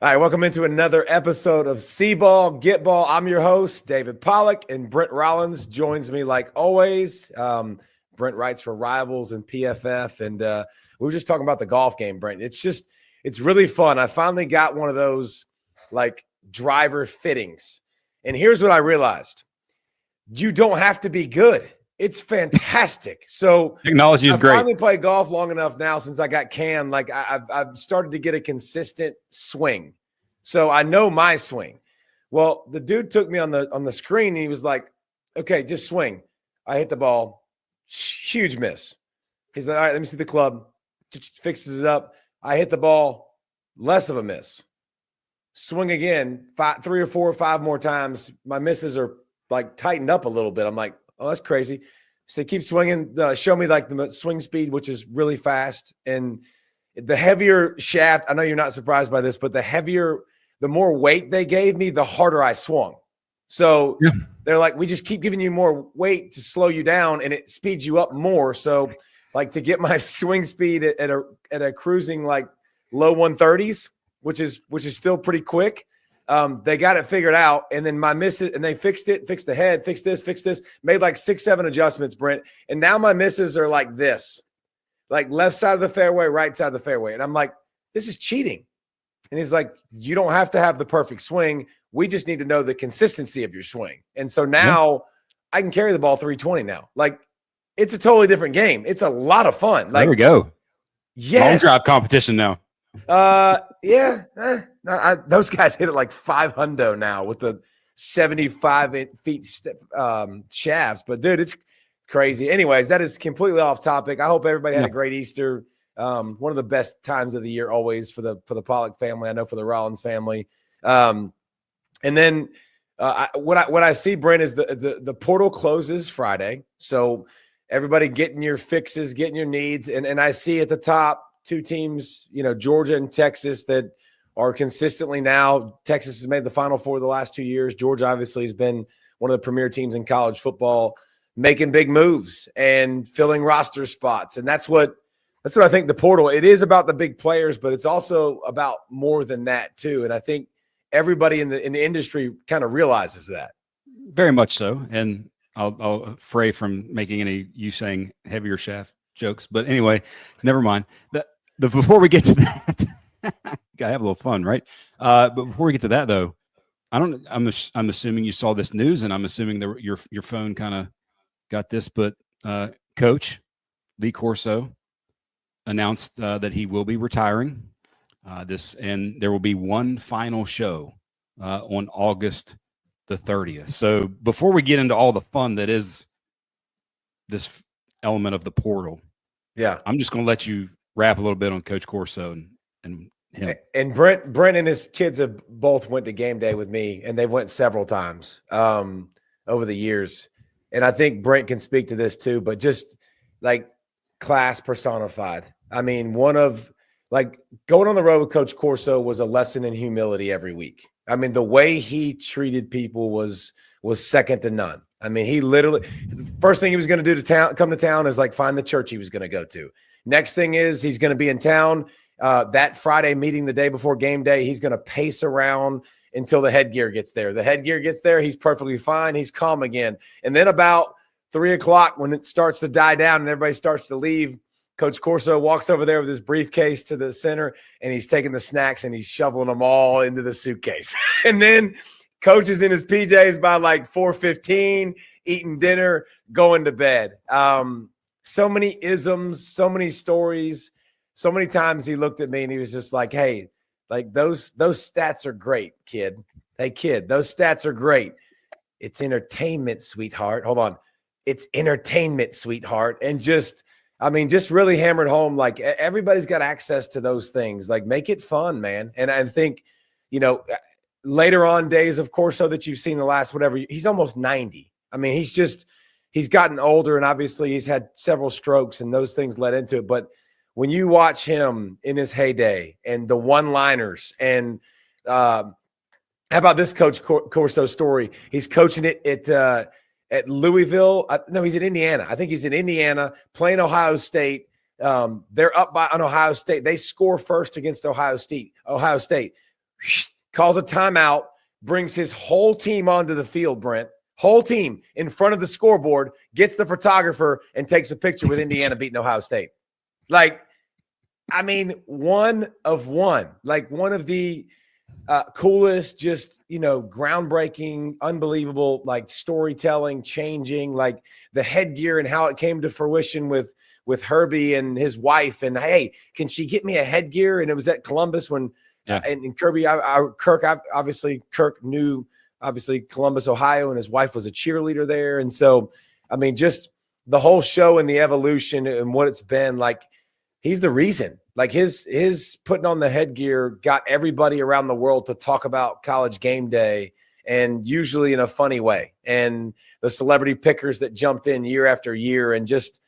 All right, welcome into another episode of C-Ball, Get Ball. I'm your host, David Pollock, and Brent Rollins joins me like always. Brent writes for Rivals and PFF, and we were just talking about the golf game, Brent. It's really fun. I finally got one of those like driver fittings, and here's what I realized. You don't have to be good. It's fantastic. So technology is great. I finally played golf long enough now since I got canned. Like I've started to get a consistent swing. So I know my swing. Well, the dude took me on the screen and he was like, okay, just swing. I hit the ball. Huge miss. He's like, all right, let me see the club. Fixes it up. I hit the ball. Less of a miss. Swing again, 3 or 4 or 5 more times. My misses are like tightened up a little bit. I'm like, oh, that's crazy. So keep swinging. Show me like the swing speed, which is really fast. And the heavier shaft, I know you're not surprised by this, but the more weight they gave me, the harder I swung. So they're like, we just keep giving you more weight to slow you down and it speeds you up more. So like to get my swing speed at a cruising like low 130s, which is still pretty quick. They got it figured out, and then my misses, and they fixed it, fixed the head, fixed this, made like 6-7 adjustments, Brent. And now my misses are like this, like left side of the fairway, right side of the fairway. And I'm like, this is cheating. And he's like, you don't have to have the perfect swing. We just need to know the consistency of your swing. And so now I can carry the ball 320 now. Like it's a totally different game. It's a lot of fun. Like, there we go. Yes. Long drive competition now. Those guys hit it like 500 now with the 75 feet shafts. But dude, it's crazy. Anyways, that is completely off topic. I hope everybody had a great Easter. One of the best times of the year always for the Pollock family. I know for the Rollins family. And then what I see, Brent, is the portal closes Friday. So everybody getting your fixes, getting your needs, and I see at the top 2 teams, Georgia and Texas, that are consistently now. Texas has made the Final Four the last 2 years. Georgia obviously has been one of the premier teams in college football, making big moves and filling roster spots. And that's what I think the portal, it is about the big players, but it's also about more than that too. And I think everybody in the industry kind of realizes that. Very much so. And I'll fray from making any you saying heavier shaft jokes, but anyway, never mind. Before we get to that, gotta have a little fun, right? But before we get to that, though, I'm assuming you saw this news, and I'm assuming your phone kind of got this. But Coach Lee Corso announced that he will be retiring. And there will be one final show on August the 30th. So before we get into all the fun that is this element of the portal, I'm just going to let you wrap a little bit on Coach Corso and him. And Brent and his kids have both went to game day with me, and they've went several times over the years. And I think Brent can speak to this too, but just like class personified. I mean, going on the road with Coach Corso was a lesson in humility every week. I mean, the way he treated people was second to none. I mean, he literally, the first thing he was going to do come to town is like find the church he was going to go to. Next thing is he's going to be in town that Friday meeting the day before game day. He's going to pace around until the headgear gets there. The headgear gets there. He's perfectly fine. He's calm again. And then about 3 o'clock, when it starts to die down and everybody starts to leave, Coach Corso walks over there with his briefcase to the center, and he's taking the snacks and he's shoveling them all into the suitcase. And then Coach is in his PJs by like 4:15, eating dinner, going to bed. So many isms, so many stories, so many times he looked at me and he was just like, hey, like those stats are great, kid. Hey, kid, those stats are great. It's entertainment, sweetheart. Hold on. It's entertainment, sweetheart. And just really hammered home, like everybody's got access to those things. Like make it fun, man. And I think, later on days, of course, so that you've seen the last whatever, he's almost 90. I mean, he's gotten older, and obviously he's had several strokes and those things led into it. But when you watch him in his heyday and the one-liners and how about this Coach Corso story? He's coaching it at Louisville. No, he's in Indiana. I think he's in Indiana playing Ohio State. They're up on Ohio State. They score first against Ohio State. calls a timeout, brings his whole team onto the field, Brent, whole team in front of the scoreboard, gets the photographer and takes a picture with Indiana beating Ohio State. Like, I mean, one of the coolest, just, groundbreaking, unbelievable, like storytelling, changing, like the headgear and how it came to fruition with Herbie and his wife. And hey, can she get me a headgear? And it was at Columbus when, and Kirk knew obviously Columbus, Ohio, and his wife was a cheerleader there. And so, I mean, just the whole show and the evolution and what it's been like, he's the reason. Like his putting on the headgear got everybody around the world to talk about College Game Day, and usually in a funny way. And the celebrity pickers that jumped in year after year, and just,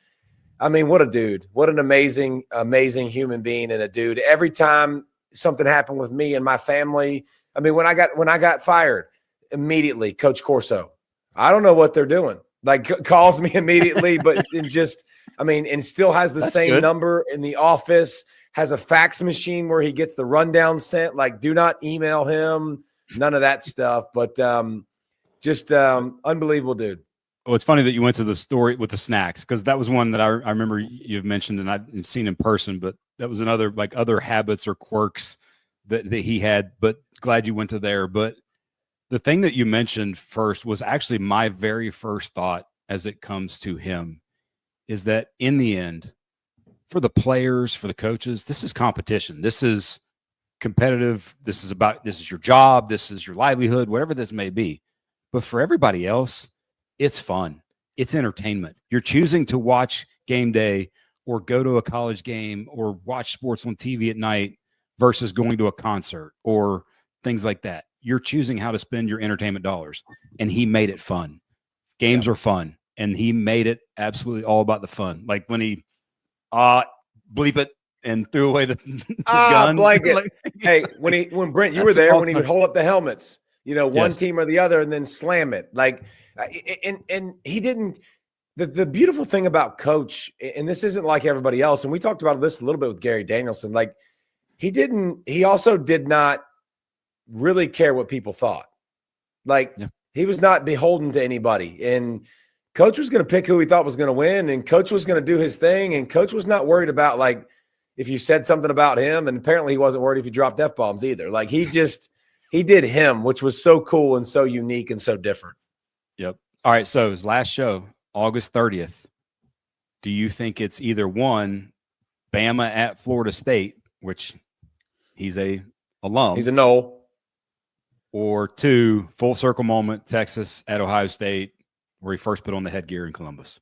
I mean, what a dude, what an amazing, amazing human being and a dude. Every time something happened with me and my family, I mean, when I got fired, immediately, Coach Corso, I don't know what they're doing. Like, calls me immediately, but and still has the same number in the office, has a fax machine where he gets the rundown sent. Like, do not email him, none of that stuff. But unbelievable dude. Well, it's funny that you went to the story with the snacks, because that was one that I remember you've mentioned and I've seen in person, but that was another, like, other habits or quirks that he had, but glad you went to there. But the thing that you mentioned first was actually my very first thought as it comes to him, is that in the end, for the players, for the coaches, this is competition. This is competitive. This is your job. This is your livelihood, whatever this may be. But for everybody else, it's fun. It's entertainment. You're choosing to watch game day or go to a college game or watch sports on TV at night versus going to a concert or things like that. You're choosing how to spend your entertainment dollars, and he made it fun. Games are fun, and he made it absolutely all about the fun. Like when he bleep it and threw away the gun blanket. Hey, when Brent, you were there when he would hold up the helmets, one team or the other, and then slam it. Like, and he didn't. The beautiful thing about Coach, and this isn't like everybody else, and we talked about this a little bit with Gary Danielson. Like, he also did not really care what people thought. Like, he was not beholden to anybody, and Coach was going to pick who he thought was going to win, and Coach was going to do his thing, and Coach was not worried about, like, if you said something about him, and apparently he wasn't worried if you dropped F-bombs either. Like, he did him, which was so cool and so unique and so different. Yep. All right, so his last show, August 30th, do you think it's either one, Bama at Florida State, which he's a alum. He's a Knoll. Or two, full circle moment, Texas at Ohio State, where he first put on the headgear in Columbus.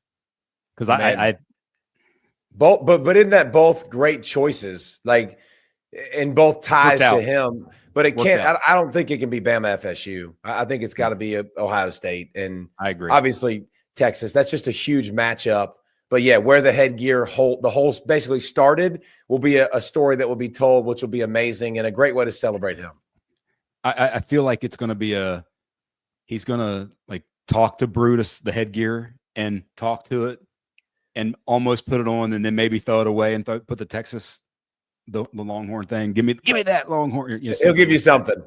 Because I both, but isn't that both great choices? Like, and both ties to him. But it can't. I don't think it can be Bama FSU. I think it's got to be Ohio State, and I agree. Obviously Texas. That's just a huge matchup. But yeah, where the headgear the whole basically started will be a story that will be told, which will be amazing and a great way to celebrate him. I feel like it's going to be he's going to like talk to Brutus, the headgear, and talk to it and almost put it on and then maybe throw it away and put the Texas, the Longhorn thing. Give me that Longhorn. He'll give you something.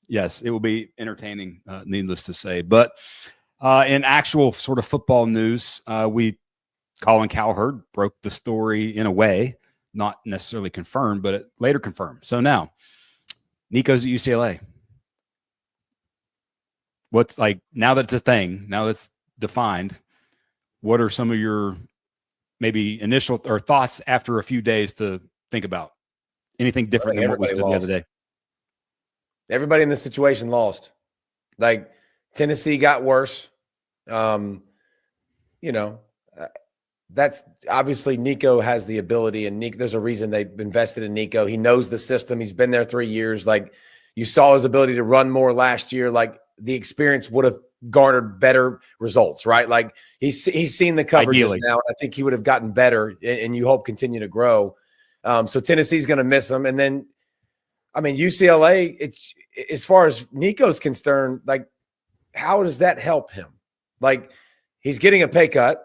Yes, it will be entertaining, needless to say. But in actual sort of football news, Colin Cowherd broke the story in a way, not necessarily confirmed, but it later confirmed. So now, Nico's at UCLA. What's like now that it's a thing, now that's defined, what are some of your maybe initial or thoughts after a few days to think about? Anything different than what we said the other day? Everybody in this situation lost. Like Tennessee got worse. That's obviously Nico has the ability, and there's a reason they've invested in Nico. He knows the system. He's been there 3 years. Like you saw his ability to run more last year. Like the experience would have garnered better results, right? Like he's seen the coverages Ideally. Now. I think he would have gotten better, and you hope continue to grow. So Tennessee's going to miss him. And then, I mean, UCLA, it's as far as Nico's concerned, like how does that help him? Like he's getting a pay cut.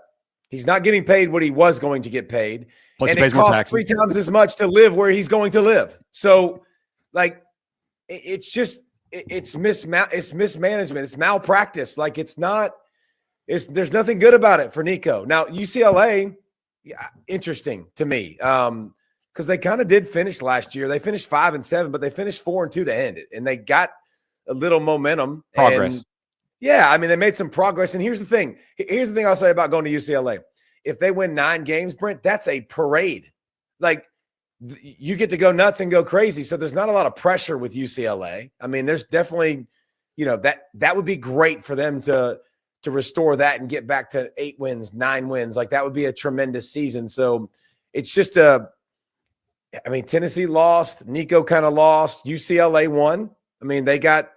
He's not getting paid what he was going to get paid. Plus and it costs 3 times as much to live where he's going to live. So, like, it's just it's mismanagement. It's malpractice. Like there's nothing good about it for Nico. Now UCLA, yeah, interesting to me. Because they kind of did finish last year. They finished 5-7, but they finished 4-2 to end it, and they got a little momentum. Progress. And yeah, I mean, they made some progress. And here's the thing. Here's the thing I'll say about going to UCLA. If they win 9 games, Brent, that's a parade. Like, you get to go nuts and go crazy. So there's not a lot of pressure with UCLA. I mean, there's definitely, that would be great for them to restore that and get back to 8 wins, 9 wins. Like, that would be a tremendous season. So it's just Tennessee lost. Nico kind of lost. UCLA won. I mean, they got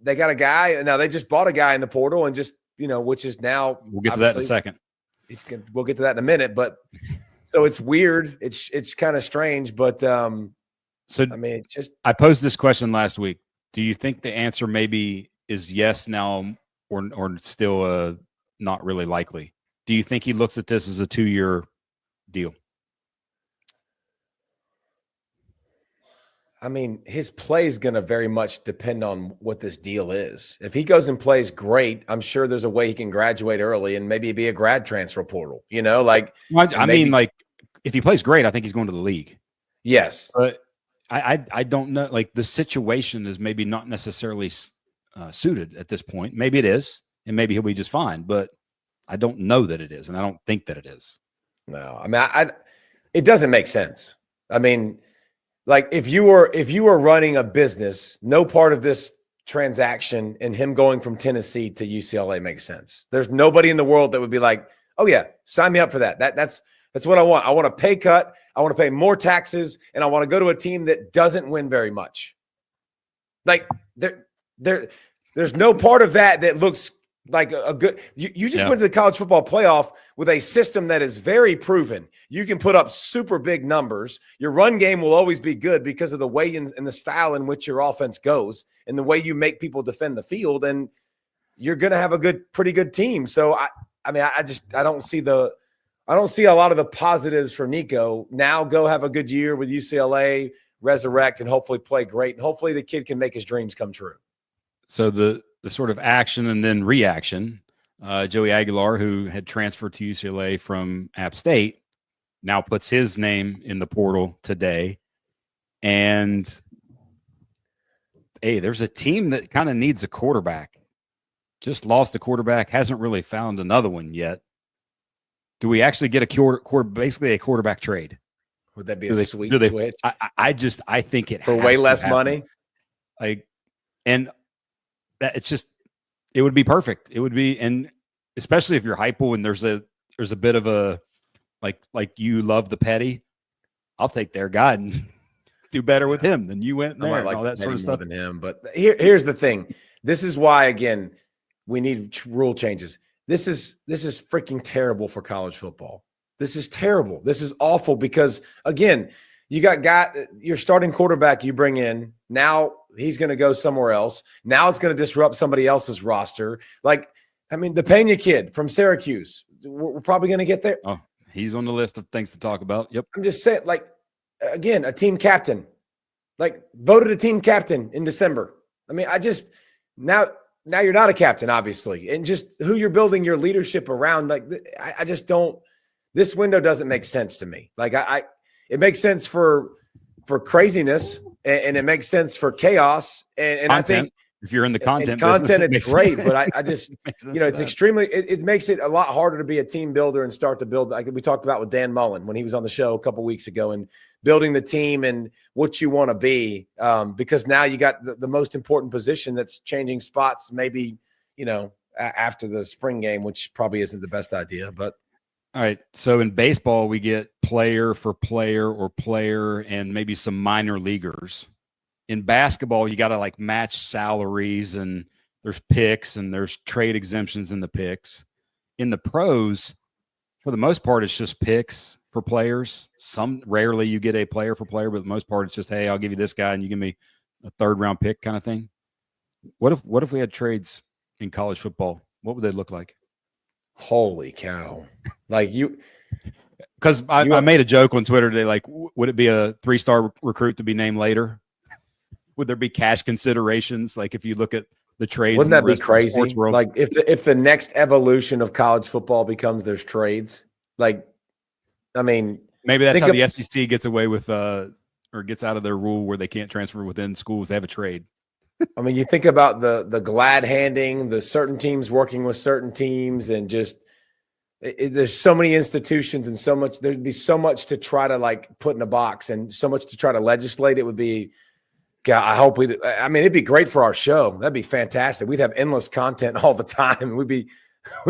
a guy, and now they just bought a guy in the portal, and just which is now we'll get to that in a second. We'll get to that in a minute, but so it's weird. It's kind of strange, but it's just. I posed this question last week. Do you think the answer maybe is yes now, or still not really likely? Do you think he looks at this as a 2-year deal? I mean, his play is going to very much depend on what this deal is. If he goes and plays great, I'm sure there's a way he can graduate early and maybe be a grad transfer portal, like. If he plays great, I think he's going to the league. Yes. But I don't know. Like, the situation is maybe not necessarily suited at this point. Maybe it is, and maybe he'll be just fine, but I don't know that it is. And I don't think that it is. No, I mean, it doesn't make sense. I mean, like, if you were running a business, no part of this transaction and him going from Tennessee to UCLA makes sense. There's nobody in the world that would be like, oh yeah, sign me up for that. That's what I want. I want a pay cut. I want to pay more taxes, and I want to go to a team that doesn't win very much. Like, there's no part of that looks like a good. You just went to the college football playoff with a system that is very proven. You can put up super big numbers. Your run game will always be good because of the way and the style in which your offense goes and the way you make people defend the field. And you're going to have a pretty good team. So I don't see a lot of the positives for Nico. Now go have a good year with UCLA, resurrect, and hopefully play great. And hopefully the kid can make his dreams come true. So the sort of action and then reaction, Joey Aguilar, who had transferred to UCLA from App State, now puts his name in the portal today. And, hey, there's a team that kind of needs a quarterback. Just lost a quarterback, hasn't really found another one yet. Do we actually get basically a quarterback trade? Would that be a sweet switch? I think it for way less money. It would be perfect. It would be, and especially if you're Heupel and there's a bit of a like you love the petty. I'll take their guy and do better with him than you went there. All that sort of stuff. Than him, but here's the thing. This is why, again, we need rule changes. This is freaking terrible for college football. This is terrible. This is awful because, again, you got your starting quarterback you bring in. Now he's going to go somewhere else. Now it's going to disrupt somebody else's roster. Like, I mean, the Pena kid from Syracuse, we're probably going to get there. Oh, he's on the list of things to talk about. Yep. I'm just saying, like, again, a team captain, like, voted a team captain in December. I mean, now you're not a captain, obviously, and just who you're building your leadership around. Like, I just don't. This window doesn't make sense to me. Like, it makes sense for craziness, and it makes sense for chaos. And I think if you're in the content, it's great. But I just, it's extremely. It makes it a lot harder to be a team builder and start to build. Like we talked about with Dan Mullen when he was on the show a couple weeks ago, and building the team and what you want to be, because now you got the most important position that's changing spots. Maybe after the spring game, which probably isn't the best idea, but. All right. So in baseball, we get player for player or player and maybe some minor leaguers. In basketball, you got to match salaries, and there's picks and there's trade exemptions in the picks. In the pros, for the most part, it's just picks for players. Rarely you get a player for player, but for the most part, it's just, hey, I'll give you this guy and you give me a 3rd round pick kind of thing. What if we had trades in college football? What would they look like? Holy cow. Because I made a joke on Twitter today, would it be a 3-star recruit to be named later? would there be cash considerations? Like if you look at the trades, Wouldn't in the that be rest of the sports crazy? world, Like if the next evolution of college football becomes there's trades, like, I mean, maybe that's think how of, the SEC gets away with, or gets out of their rule where they can't transfer within schools. They have a trade. I mean, you think about the glad handing, the certain teams working with certain teams, and just there's so many institutions and so much. There'd be so much to try to like put in a box, and so much to try to legislate. It would be. God, I hope we. I mean, it'd be great for our show. That'd be fantastic. We'd have endless content all the time. We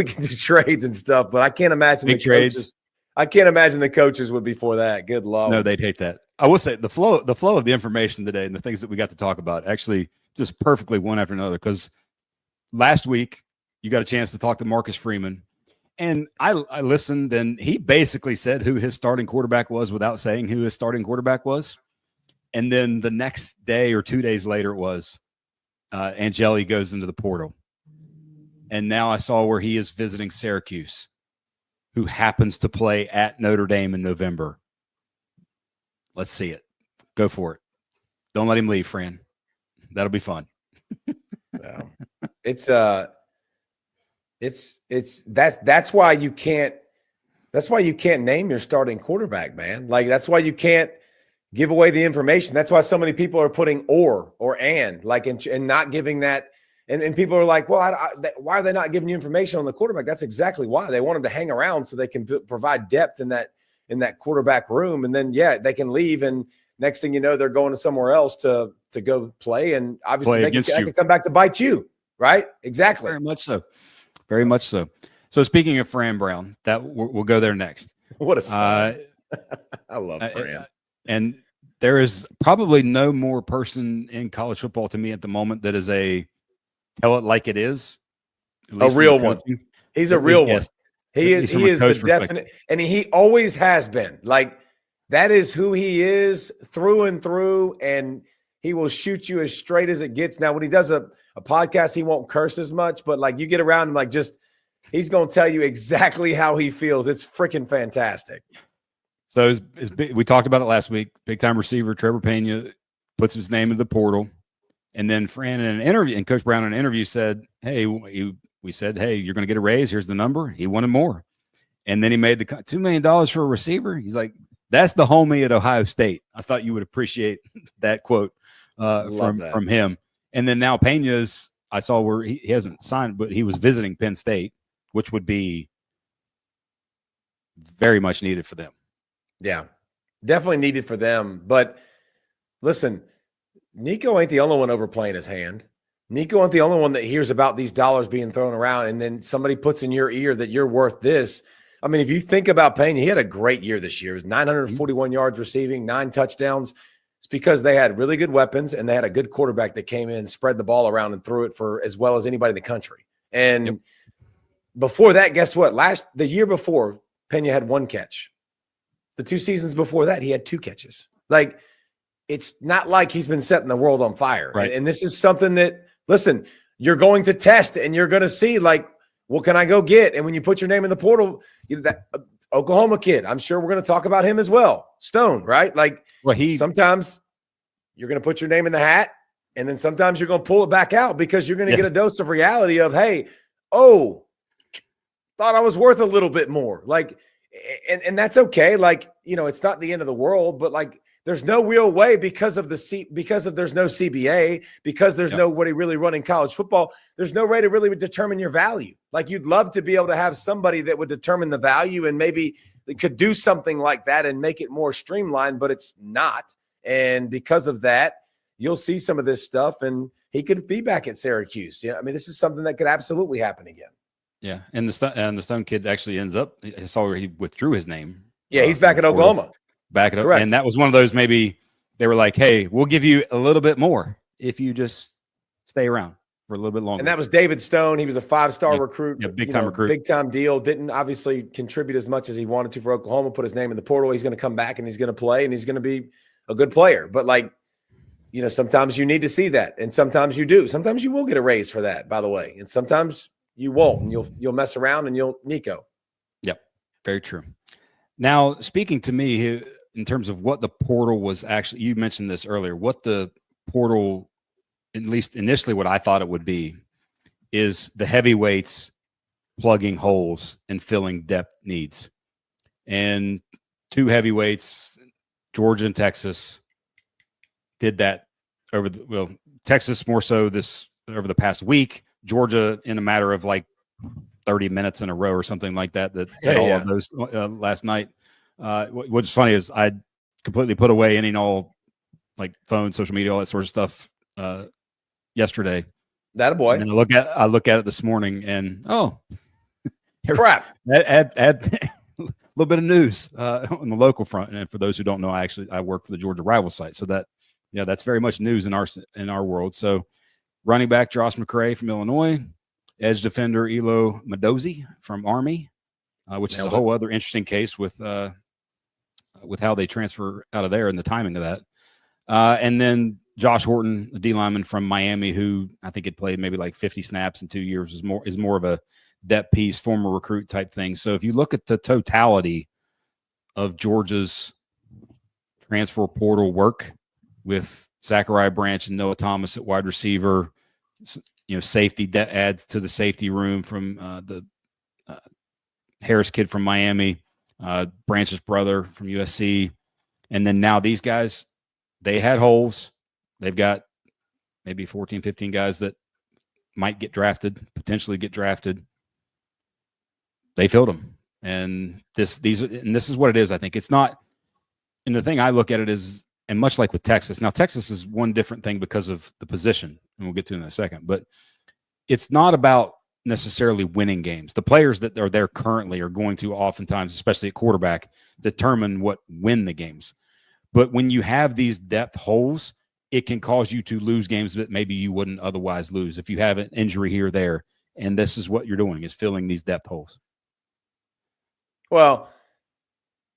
can do trades and stuff. But I can't imagine Big the trades. coaches. I can't imagine the coaches would be for that. Good Lord. No, they'd hate that. I will say the flow of the information today and the things that we got to talk about actually just perfectly one after another. Because last week you got a chance to talk to Marcus Freeman, and I listened, and he basically said who his starting quarterback was without saying who his starting quarterback was. And then the next day or 2 days later, it was Angeli goes into the portal, and now I saw where he is visiting Syracuse, who happens to play at Notre Dame in November. Let's see it. Go for it. Don't let him leave, Fran. That'll be fun. No. That's why you can't name your starting quarterback, man. Like that's why you can't give away the information. That's why so many people are putting or and like and not giving that. And people are like, well, why are they not giving you information on the quarterback? That's exactly why they want him to hang around so they can provide depth in that quarterback room. And then, yeah, they can leave. And next thing you know, they're going to somewhere else to go play. And obviously they can come back to bite you. Right. Exactly. Very much so. Very much so. So speaking of Fran Brown, that we'll go there next. What a star. I love Fran. And there is probably no more person in college football to me at the moment that is a tell it like it is. A real one. He's a real one. He is the definite, and he always has been. Like that is who he is through and through, and he will shoot you as straight as it gets. Now, when he does a podcast, he won't curse as much, but like you get around and like just he's going to tell you exactly how he feels. It's freaking fantastic. So we talked about it last week. Big time receiver Trevor Pena puts his name in the portal. And then Fran in an interview and Coach Brown in an interview said, hey, we said, hey, you're going to get a raise. Here's the number. He wanted more. And then he made the $2 million for a receiver. He's like, that's the homie at Ohio State. I thought you would appreciate that quote from him. And then now Pena's, I saw where he hasn't signed, but he was visiting Penn State, which would be very much needed for them. Yeah, definitely needed for them. But listen, Nico ain't the only one overplaying his hand. Nico ain't the only one that hears about these dollars being thrown around and then somebody puts in your ear that you're worth this. I mean, if you think about Pena, he had a great year this year. It was 941 yards receiving, 9 touchdowns. It's because they had really good weapons and they had a good quarterback that came in, spread the ball around and threw it for as well as anybody in the country. And before that, guess what? The year before, Pena had 1 catch. The 2 seasons before that, he had 2 catches. Like, it's not like he's been setting the world on fire. Right. And this is something that, listen, you're going to test and you're going to see, like, what can I go get? And when you put your name in the portal, that Oklahoma kid, I'm sure we're going to talk about him as well. Stone, right? Like, sometimes you're going to put your name in the hat and then sometimes you're going to pull it back out because you're going to get a dose of reality of, hey, thought I was worth a little bit more. Like, and that's okay. Like, it's not the end of the world, but like, there's no real way because there's no CBA, because there's nobody really running college football. There's no way to really determine your value. Like you'd love to be able to have somebody that would determine the value and maybe they could do something like that and make it more streamlined, but it's not. And because of that, you'll see some of this stuff and he could be back at Syracuse. Yeah. I mean, this is something that could absolutely happen again. Yeah. And the Stone kid actually ends up, I saw where he withdrew his name. Yeah. He's back at Oklahoma. Back it up. Correct. And that was one of those, maybe they were like, hey, we'll give you a little bit more if you just stay around for a little bit longer. And that was David Stone. He was a 5-star recruit. Yeah, big-time recruit. Big-time deal. Didn't obviously contribute as much as he wanted to for Oklahoma, put his name in the portal. He's going to come back and he's going to play and he's going to be a good player. But, like, sometimes you need to see that and sometimes you do. Sometimes you will get a raise for that, by the way. And sometimes you won't and you'll mess around and you'll Nico. Yep, very true. Now, speaking to me, in terms of what the portal was actually, you mentioned this earlier, what the portal, at least initially what I thought it would be, is the heavyweights plugging holes and filling depth needs. And two heavyweights, Georgia and Texas, did that Texas more so over the past week, Georgia in a matter of like 30 minutes in a row or something like that all of those last night. What's funny is I completely put away any and all like phone, social media, all that sort of stuff yesterday. That a boy. And then I look at it this morning and crap. Add a little bit of news on the local front. And for those who don't know, I work for the Georgia rival site. So that's very much news in our world. So running back Josh McCray from Illinois, edge defender Elo Madozi from Army, which is a whole other interesting case with how they transfer out of there and the timing of that. And then Josh Horton, a D lineman from Miami, who I think had played maybe like 50 snaps in 2 years, is more of a depth piece, former recruit type thing. So if you look at the totality of Georgia's transfer portal work with Zachariah Branch and Noah Thomas at wide receiver, safety adds to the safety room from the Harris kid from Miami, Branch's brother from USC. And then now these guys, they had holes. They've got maybe 14, 15 guys that might potentially get drafted. They filled them. And this is what it is. I think it's not, and the thing I look at it is, and much like with Texas, now Texas is one different thing because of the position, and we'll get to it in a second, but it's not about necessarily winning games. The players that are there currently are going to oftentimes, especially at quarterback, determine what win the games. But when you have these depth holes, it can cause you to lose games that maybe you wouldn't otherwise lose if you have an injury here or there. And this is what you're doing, is filling these depth holes. Well,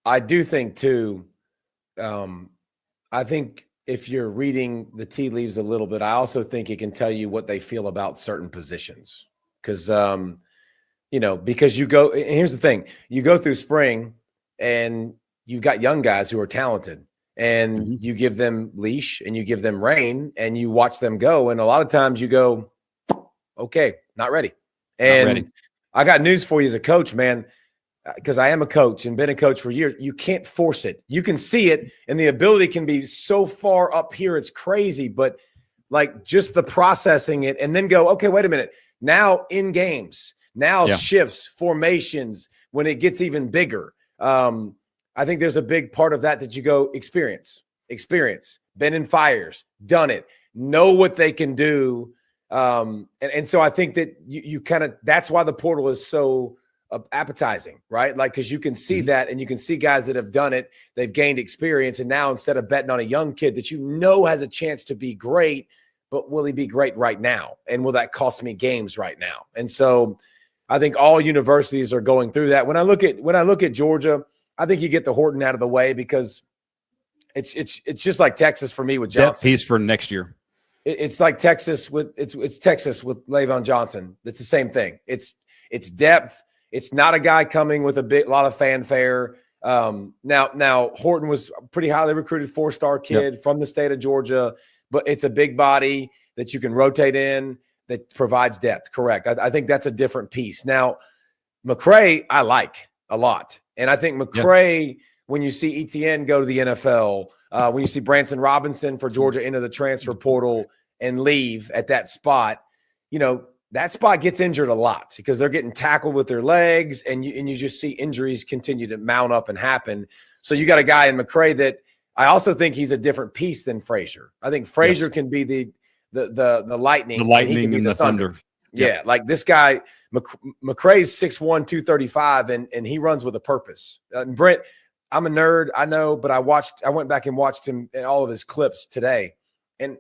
I do think too, I think if you're reading the tea leaves a little bit, I also think it can tell you what they feel about certain positions. Because, because you go, and here's the thing, you go through spring and you've got young guys who are talented, and you give them leash and you give them rein and you watch them go. And a lot of times you go, okay, not ready. And I got news for you as a coach, man, because I am a coach and been a coach for years. You can't force it. You can see it, and the ability can be so far up here. It's crazy, but like just the processing it and then go, okay, wait a minute. Now in games, shifts, formations, when it gets even bigger. I think there's a big part of that you go experience, been in fires, done it, know what they can do. And so I think that you kind of, that's why the portal is so appetizing, right? Like, cause you can see that, and you can see guys that have done it, they've gained experience. And now instead of betting on a young kid that has a chance to be great, but will he be great right now? And will that cost me games right now? And so I think all universities are going through that. When I look at Georgia, I think you get the Horton out of the way because it's just like Texas for me with Johnson. Depth piece for next year. It's like Texas with Texas with La'Von Johnson. It's the same thing. It's depth. It's not a guy coming with a lot of fanfare. Now Horton was a pretty highly recruited 4-star kid from the state of Georgia, but it's a big body that you can rotate in that provides depth. Correct. I think that's a different piece. Now, McCray, I like a lot. And I think McCray, when you see ETN go to the NFL, when you see Branson Robinson for Georgia into the transfer portal and leave at that spot, that spot gets injured a lot because they're getting tackled with their legs, and you just see injuries continue to mount up and happen. So you got a guy in McCray that I also think he's a different piece than Frazier. I think Frazier can be the lightning. The lightning and the thunder. Yeah, like this guy, McCray's 6'1", 235, and he runs with a purpose. Brent, I'm a nerd, I know, but I went back and watched him in all of his clips today. And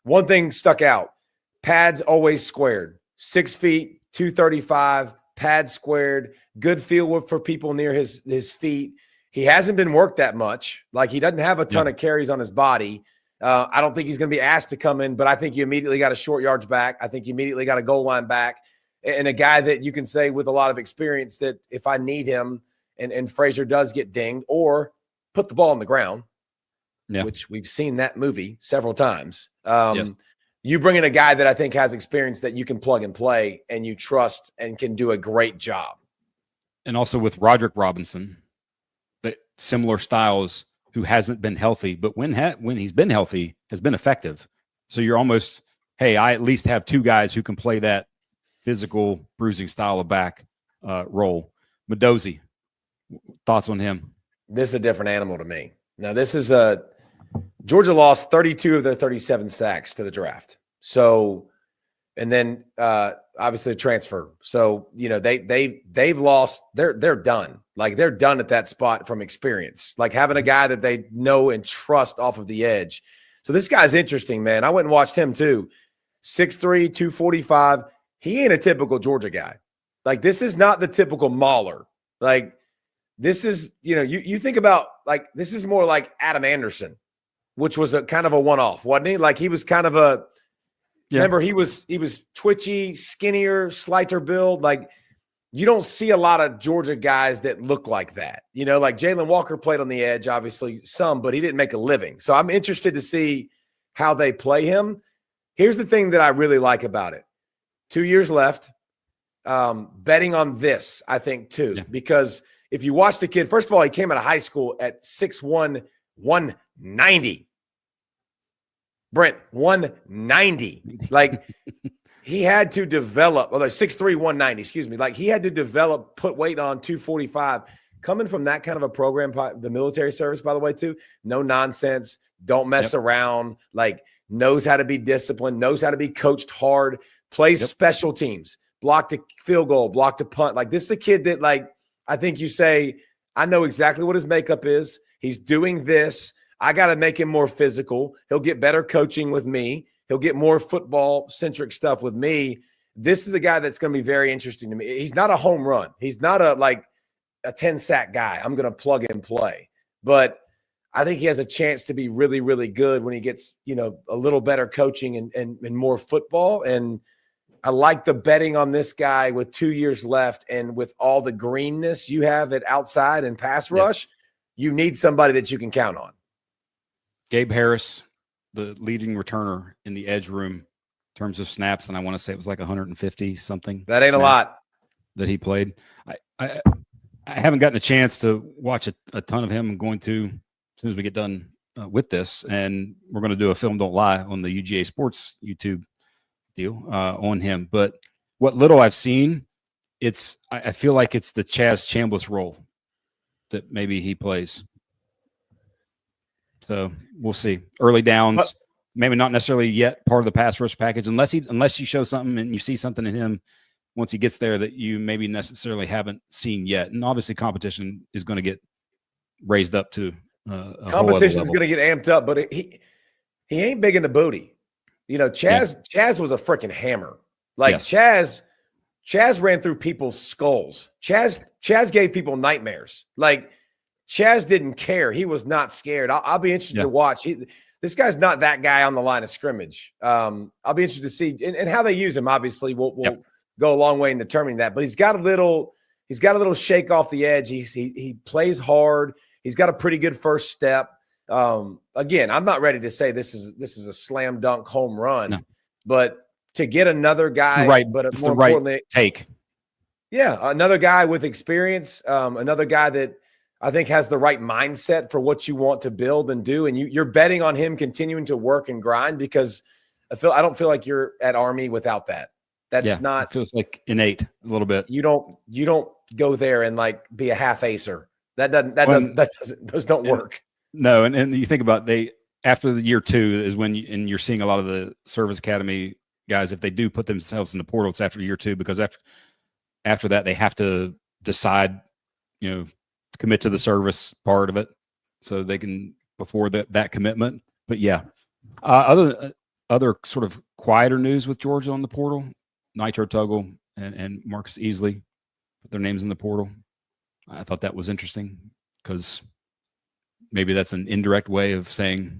one thing stuck out, pads always squared, 6 feet, 235, pads squared, good feel for people near his feet. He hasn't been worked that much. Like, he doesn't have a ton of carries on his body. I don't think he's going to be asked to come in, but I think you immediately got a short yards back. I think you immediately got a goal line back, and a guy that you can say with a lot of experience that if I need him and Frazier does get dinged or put the ball on the ground, which we've seen that movie several times. Yes. You bring in a guy that I think has experience that you can plug and play and you trust and can do a great job. And also with Roderick Robinson, that similar styles, who hasn't been healthy, but when he's been healthy, has been effective. So you're almost, hey, I at least have two guys who can play that physical bruising style of back role. Mendoza, thoughts on him? This is a different animal to me. Now, this is Georgia lost 32 of their 37 sacks to the draft. So, and then obviously the transfer. So, they've lost. They're done. Like, they're done at that spot from experience. Like, having a guy that they know and trust off of the edge. So this guy's interesting, man. I went and watched him too. 6'3", 245. He ain't a typical Georgia guy. Like, this is not the typical mauler. Like, this is, you think about, like, this is more like Adam Anderson, which was a kind of a one-off, wasn't he? Like, he was kind of a remember, he was twitchy, skinnier, slighter build. Like, you don't see a lot of Georgia guys that look like that. Like Jalen Walker played on the edge, obviously some, but he didn't make a living. So I'm interested to see how they play him. Here's the thing that I really like about it. 2 years left. Betting on this, I think, too, because if you watch the kid, first of all, he came out of high school at 6'1", 190. Brent, 190. Like, he had to develop, 6'3", 190, excuse me. Like, he had to develop, put weight on 245. Coming from that kind of a program, the military service, by the way, too, no nonsense, don't mess around, like, knows how to be disciplined, knows how to be coached hard, plays special teams, blocked a field goal, blocked a punt. Like, this is a kid that, like, I think you say, I know exactly what his makeup is. He's doing this. I got to make him more physical. He'll get better coaching with me. He'll get more football-centric stuff with me. This is a guy that's going to be very interesting to me. He's not a home run. He's not a 10-sack guy. I'm going to plug and play. But I think he has a chance to be really, really good when he gets, a little better coaching and more football. And I like the betting on this guy with 2 years left, and with all the greenness you have at outside and pass rush, you need somebody that you can count on. Gabe Harris, the leading returner in the edge room in terms of snaps, and I want to say it was like 150 something. That ain't a lot that he played. I haven't gotten a chance to watch a ton of him. I'm going to as soon as we get done with this, and we're going to do a Film Don't Lie on the UGA Sports YouTube deal on him. But what little I've seen, I feel like it's the Chaz Chambliss role that maybe he plays. So we'll see. Early downs, maybe not necessarily yet part of the pass rush package, unless you show something and you see something in him once he gets there that you maybe necessarily haven't seen yet. And obviously competition is going to get raised up to competition is going to get amped up, but he ain't big in the booty. Chaz was a freaking hammer. Like, Chaz ran through people's skulls. Chaz gave people nightmares. Like, Chaz didn't care. He was not scared. I'll be interested to watch. This guy's not that guy on the line of scrimmage. I'll be interested to see and how they use him. Obviously, will go a long way in determining that. But he's got a little shake off the edge. He plays hard. He's got a pretty good first step. Again, I'm not ready to say this is a slam dunk home run, but to get another guy, it's more importantly, take. Yeah, another guy with experience, another guy that I think has the right mindset for what you want to build and do. And you're betting on him continuing to work and grind, because I don't feel like you're at Army without that. That's not, it feels like innate a little bit. You don't go there and like be a half acer. Those don't work. No. And you think about after the year 2 is when you're seeing a lot of the service academy guys, if they do put themselves in the portal, it's after year 2, because after that, they have to decide, to commit to the service part of it, so they can before that commitment. But other sort of quieter news with Georgia on the portal: Nitro Tuggle and Marcus Easley put their names in the portal. I thought that was interesting, because maybe that's an indirect way of saying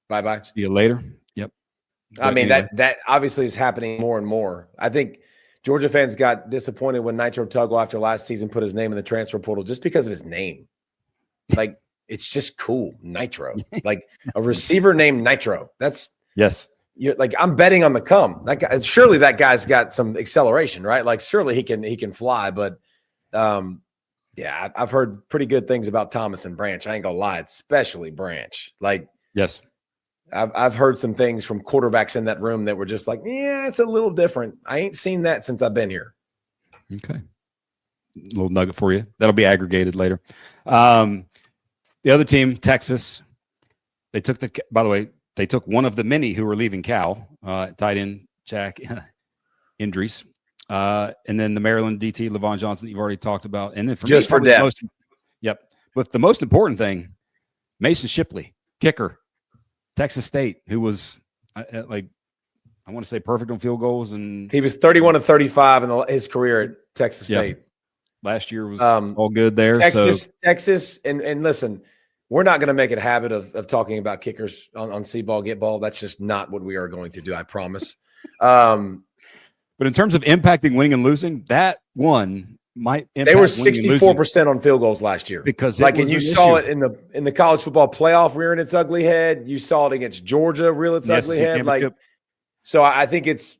bye-bye. See you later. Yep. I mean, that obviously is happening more and more. I think Georgia fans got disappointed when Nitro Tuggle after last season put his name in the transfer portal just because of his name. Like, It's just cool. Nitro, like a receiver named Nitro. That's yes. You're like, I'm betting on the come. That guy, surely that guy's got some acceleration, right? Like surely he can fly. But yeah, I've heard pretty good things about Thomas and Branch. I ain't gonna lie, especially Branch. Like, yes, I've heard some things from quarterbacks in that room that were just like, yeah, it's a little different. I ain't seen that since I've been here. Okay. Little nugget for you. That'll be aggregated later. The other team, Texas, by the way, they took one of the many who were leaving Cal, tight end Jack injuries. And then the Maryland DT, Levon Johnson, you've already talked about. And then for just me, for depth. Yep. But the most important thing, Mason Shipley, kicker, Texas State, who was I want to say perfect on field goals. And he was 31 of 35 in his career at Texas State. Last year was all good there. Texas, and listen, we're not going to make it a habit of talking about kickers on see ball, get ball. That's just not what we are going to do, I promise. But in terms of impacting winning and losing, that one might impact. They were 64% on field goals last year because and you saw it in the college football playoff rearing its ugly head. You saw it against Georgia rear its ugly head. So I think it's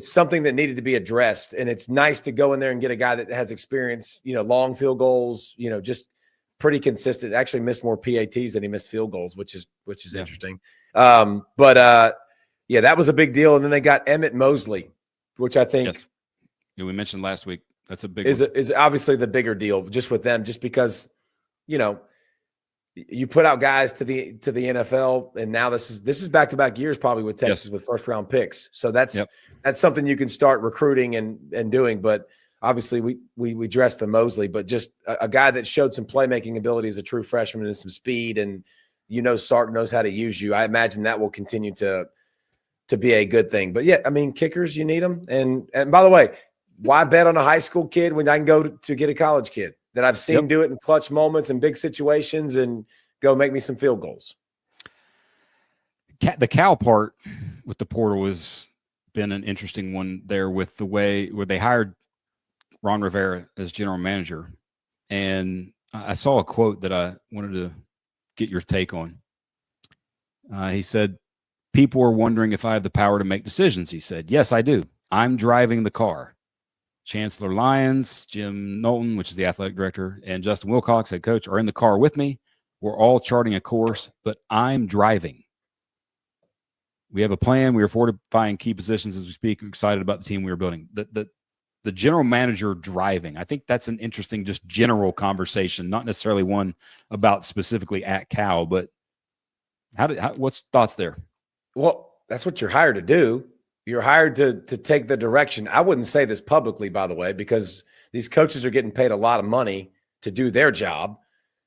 something that needed to be addressed, and it's nice to go in there and get a guy that has experience. Long field goals. Just pretty consistent. Actually missed more PATs than he missed field goals, which is interesting. But that was a big deal. And then they got Emmett Mosley, which I think we mentioned last week. That's a big is obviously the bigger deal just with them, just because you put out guys to the NFL, and now this is back-to-back years probably with Texas with first-round picks. So that's something you can start recruiting and doing. But obviously we dressed the Mosley, but just a guy that showed some playmaking ability as a true freshman and some speed, and Sark knows how to use you. I imagine that will continue to be a good thing. But yeah, I mean, kickers, you need them. And by the way, why bet on a high school kid when I can go to get a college kid that I've seen do it in clutch moments and big situations and go make me some field goals? The Cal part with the portal has been an interesting one there, with the way where they hired Ron Rivera as general manager. And I saw a quote that I wanted to get your take on. He said, "People are wondering if I have the power to make decisions." He said, "Yes, I do. I'm driving the car. Chancellor Lyons, Jim Knowlton, which is the athletic director, and Justin Wilcox, head coach, are in the car with me. We're all charting a course, but I'm driving. We have a plan. We are fortifying key positions as we speak. I'm excited about the team we are building." The general manager driving, I think that's an interesting, just general conversation, not necessarily one about specifically at Cal, but what's thoughts there? Well, that's what you're hired to do. You're hired to take the direction. I wouldn't say this publicly, by the way, because these coaches are getting paid a lot of money to do their job.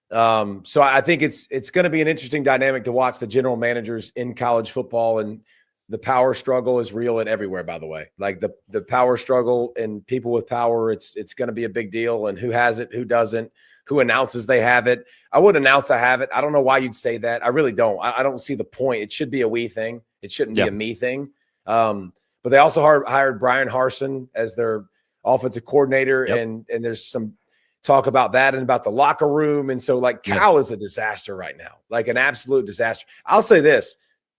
So I think it's going to be an interesting dynamic to watch the general managers in college football, and the power struggle is real and everywhere, by the way. Like the power struggle and people with power, it's going to be a big deal, and who has it, who doesn't, who announces they have it. I wouldn't announce I have it. I don't know why you'd say that. I really don't. I don't see the point. It should be a we thing. It shouldn't be a me thing. But they also hired Brian Harsin as their offensive coordinator, and there's some talk about that and about the locker room. And so Cal is a disaster right now, like an absolute disaster. I'll say this.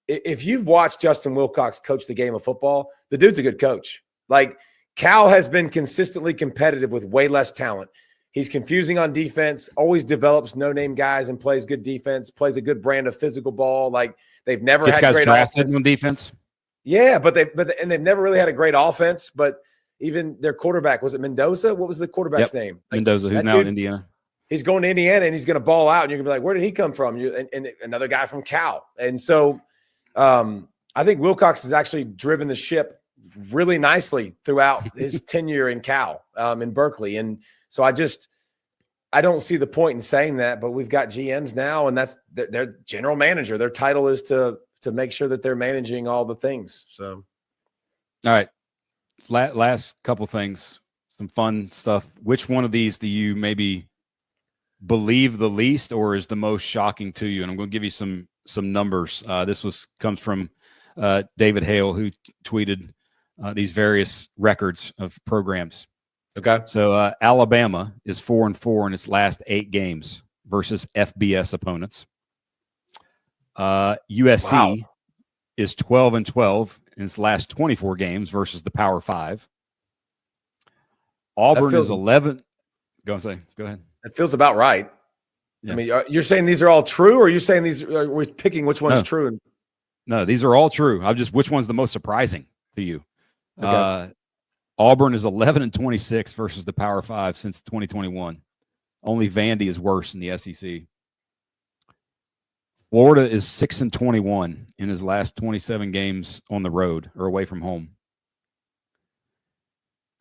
If you've watched Justin Wilcox coach the game of football, the dude's a good coach. Like, Cal has been consistently competitive with way less talent. He's confusing on defense, always develops no-name guys and plays good defense, plays a good brand of physical ball. Like, they've never had great offense on defense. Yeah, but they've never really had a great offense. But even their quarterback, was it Mendoza? What was the quarterback's name? Mendoza, who's now in Indiana. He's going to Indiana, and he's going to ball out, and you're going to be like, where did he come from? And another guy from Cal. And so I think Wilcox has actually driven the ship really nicely throughout his tenure in Cal, in Berkeley. And so I don't see the point in saying that, but we've got GMs now, and that's their general manager. Their title is to make sure that they're managing all the things. So, all right. Last couple things, some fun stuff. Which one of these do you maybe believe the least, or is the most shocking to you? And I'm going to give you some numbers. This comes from David Hale, who tweeted these various records of programs. Okay. So Alabama is 4-4 in its last 8 games. versus FBS opponents. USC Wow. is 12-12 in its last 24 games versus the Power 5. Auburn is 11. Go ahead. It feels about right. Yeah. I mean, you're saying these are all true, or are you saying we're picking which one's true? No, these are all true. Which one's the most surprising to you? Okay. Auburn is 11-26 versus the Power 5 since 2021. Only Vandy is worse in the SEC. Florida is 6-21 in his last 27 games on the road or away from home.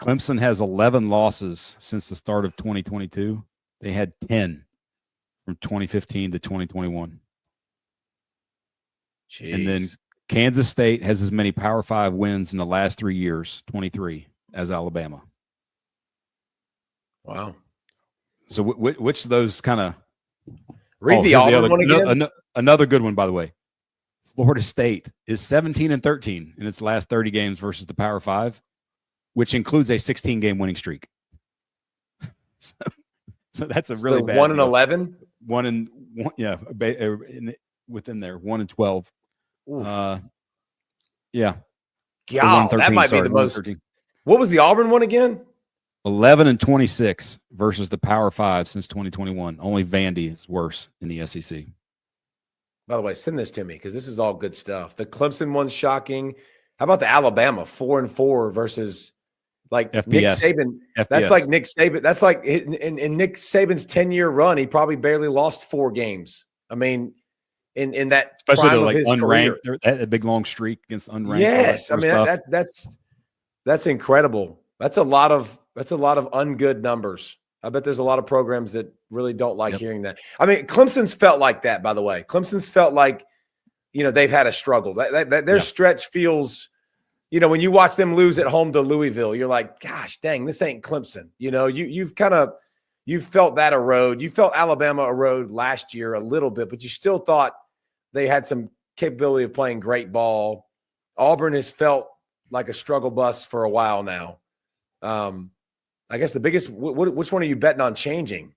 Clemson has 11 losses since the start of 2022. They had 10 from 2015 to 2021. Jeez. And then Kansas State has as many Power 5 wins in the last 3 years, 23, as Alabama. Wow. So which of those kind of read the Auburn one again? Another good one, by the way. Florida State is 17-13 in its last 30 games versus the Power 5, which includes a 16-game winning streak. So that's a really bad 1-11? 1-1, yeah, within there, 1-12. Yeah. God, that might be the most. What was the Auburn one again? 11-26 versus the Power 5 since 2021. Only Vandy is worse in the SEC. By the way, send this to me because this is all good stuff. The Clemson one's shocking. How about the Alabama 4-4 versus like FBS. Nick Saban? FBS. That's like Nick Saban. That's like in Nick Saban's 10-year run, he probably barely lost 4 games. I mean, in that especially prime like of his unranked, career. A big long streak against unranked. Yes, I mean that's incredible. That's a lot of ungood numbers. I bet there's a lot of programs that really don't like hearing that. I mean, Clemson's felt like that, by the way. Clemson's felt like, they've had a struggle. Their stretch feels, when you watch them lose at home to Louisville, you're like, gosh, dang, this ain't Clemson. You've felt that erode. You felt Alabama erode last year a little bit, but you still thought they had some capability of playing great ball. Auburn has felt like a struggle bus for a while now. I guess the biggest, which one are you betting on changing?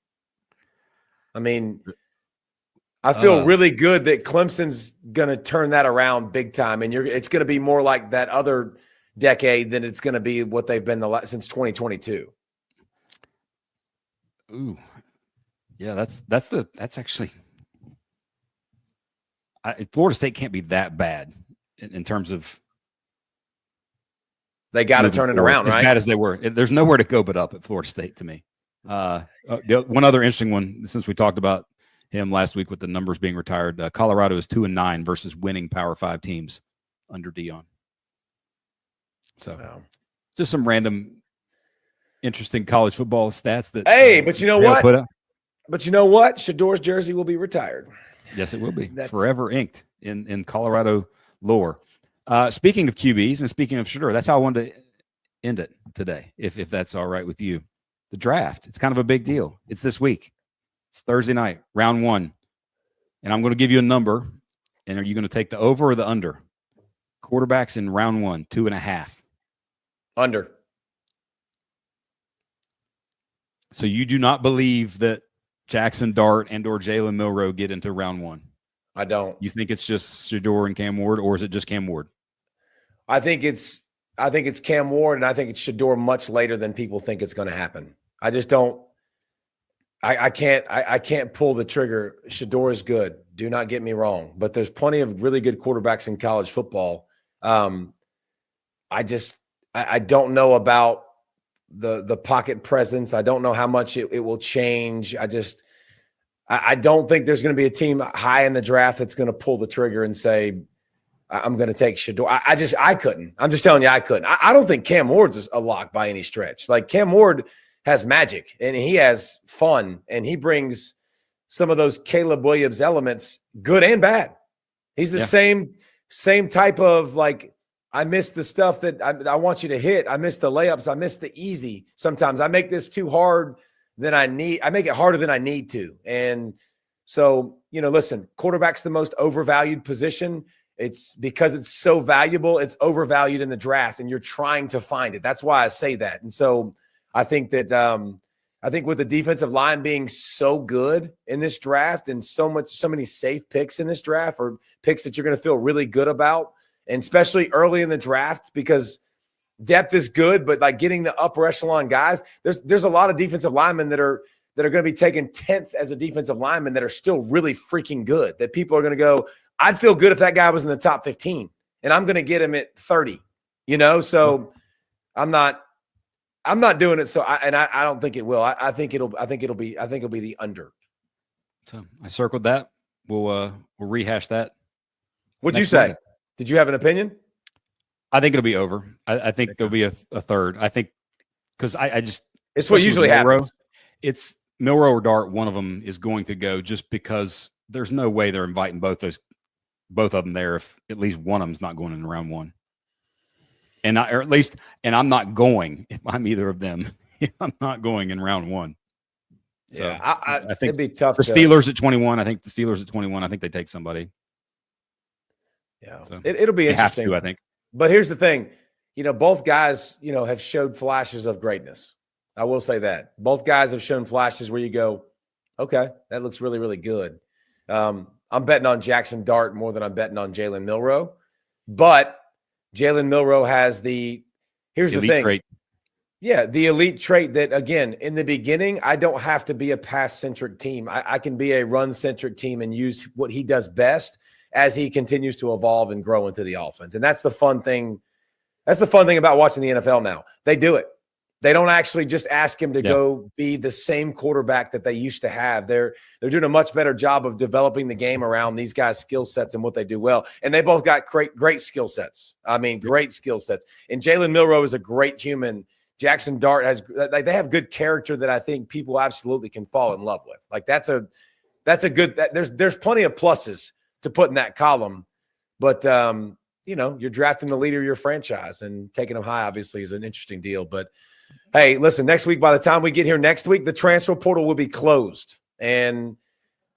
I mean, I feel really good that Clemson's going to turn that around big time, and it's going to be more like that other decade than it's going to be what they've been since 2022. Ooh, yeah, that's actually. Florida State can't be that bad in terms of. They got to turn it around, right? As bad as they were. There's nowhere to go but up at Florida State to me. One other interesting one, since we talked about him last week with the numbers being retired, Colorado is 2-9 versus winning Power 5 teams under Dion. So just some random interesting college football stats that. Hey, but you know what? Shador's jersey will be retired. Yes, it will be. Forever inked in Colorado lore. Speaking of QBs and speaking of Shador, that's how I wanted to end it today, if that's all right with you. The draft, it's kind of a big deal. It's this week. It's Thursday night, round 1. And I'm going to give you a number. And are you going to take the over or the under? Quarterbacks in round 1, 2.5. Under. So you do not believe that Jackson Dart and or Jalen Milroe get into round 1? I don't. You think it's just Shador and Cam Ward, or is it just Cam Ward? I think it's Cam Ward, and I think it's Shador much later than people think it's going to happen. I just don't. I can't pull the trigger. Shador is good. Do not get me wrong, but there's plenty of really good quarterbacks in college football. I don't know about the pocket presence. I don't know how much it will change. I don't think there's going to be a team high in the draft that's going to pull the trigger and say, I'm going to take Shador. I couldn't. I'm just telling you, I couldn't. I don't think Cam Ward's a lock by any stretch. Like, Cam Ward has magic and he has fun and he brings some of those Caleb Williams elements, good and bad. He's the same type of, like, I miss the stuff that I want you to hit. I miss the layups. I miss the easy. Sometimes I make this too hard than I need. I make it harder than I need to. And so, listen, quarterback's the most overvalued position. It's because it's so valuable. It's overvalued in the draft and you're trying to find it. That's why I say that. And so I think that I think with the defensive line being so good in this draft and so many safe picks in this draft, or picks that you're going to feel really good about, and especially early in the draft, because depth is good, but like getting the upper echelon guys, there's a lot of defensive linemen that are going to be taken 10th as a defensive lineman that are still really freaking good, that people are going to go, I'd feel good if that guy was in the top 15, and I'm going to get him at 30, so I'm not doing it. So I don't think it will. I think it'll be the under. So I circled that. We'll rehash that. What'd you say? Monday. Did you have an opinion? I think it'll be over. I think there'll be a third. I think because I just it's what usually happens. It's Milroe or Dart. One of them is going to go just because there's no way they're inviting both of them there if at least one of them's not going in round one. And I'm not going if I'm either of them. I'm not going in round one. So yeah, I think it'd be tough. The Steelers at 21. I think the Steelers at 21. I think they take somebody. Yeah, so it'll be interesting. Have to, I think. But here's the thing, both guys, have showed flashes of greatness. I will say that both guys have shown flashes where you go, okay, that looks really, really good. I'm betting on Jackson Dart more than I'm betting on Jalen Milroe, but Jalen Milroe has here's the thing. Trait. Yeah, the elite trait that, again, in the beginning, I don't have to be a pass-centric team. I can be a run-centric team and use what he does best as he continues to evolve and grow into the offense. And that's the fun thing. That's the fun thing about watching the NFL now. They do it. They don't actually just ask him to go be the same quarterback that they used to have. They're doing a much better job of developing the game around these guys' skill sets and what they do well. And they both got great skill sets. I mean, great skill sets. And Jalen Milroe is a great human. Jackson Dart they have good character that I think people absolutely can fall in love with. Like that's a good, there's plenty of pluses to put in that column, but you're drafting the leader of your franchise, and taking them high obviously is an interesting deal. But hey, listen, next week, by the time we get here next week, the transfer portal will be closed, and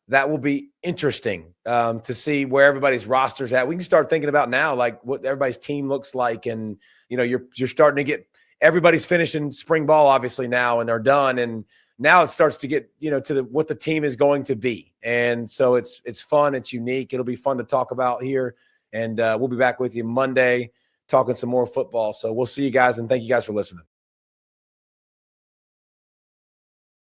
that will be interesting to see where everybody's roster's at. We can start thinking about now, like what everybody's team looks like, and you're starting to get everybody's finishing spring ball obviously now, and they're done, and now it starts to get to what the team is going to be, and so it's fun, it's unique. It'll be fun to talk about here, and we'll be back with you Monday talking some more football. So we'll see you guys, and thank you guys for listening.